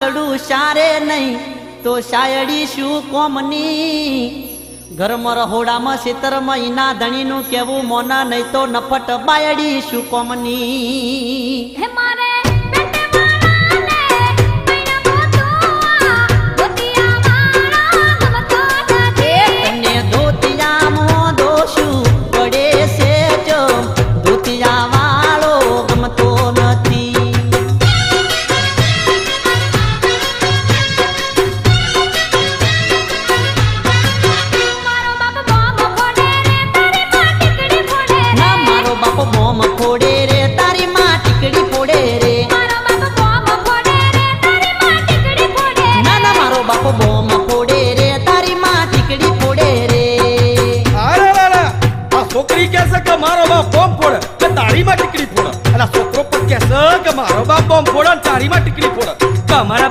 આતડું સારે નહીં તો શાયડી શું કોમની ઘરમાં રહોડામાં શેતર મહિના ધણીનું કેવું મોના નહીં તો નફટ બાયડી શું કોમની હે મારે પેટે વાળાને મૈના બોતુઆ ધોતિયા વાળા ગમતો નથી તને ધોતિયામાં દોશું પડે છે જો ધોતિયા વાળો ગમતો નથી મારો બાપ બોમ્બ ફોડે રે તારી માં ટીકડી ફોડે ના મારો બાપ બોમ્બ ફોડે રે તારી માં ટીકડી ફોડે રે મારો બાપ બોમ્બ ફોડે રે તારી માં ટીકડી ફોડે ના ના મારો બાપ બોમ્બ ફોડે રે તારી માં ટીકડી ફોડે રે અરે રે આ છોકરી કહે છે કે મારો બાપ બોમ્બ ફોડે કે તારીમાં ટીકડી ફોડે અને આ છોકરો પણ કહે છે કે મારો બાપ બોમ્બ ફોડે અને તારીમાં ટીકડી ફોડે તો અમારા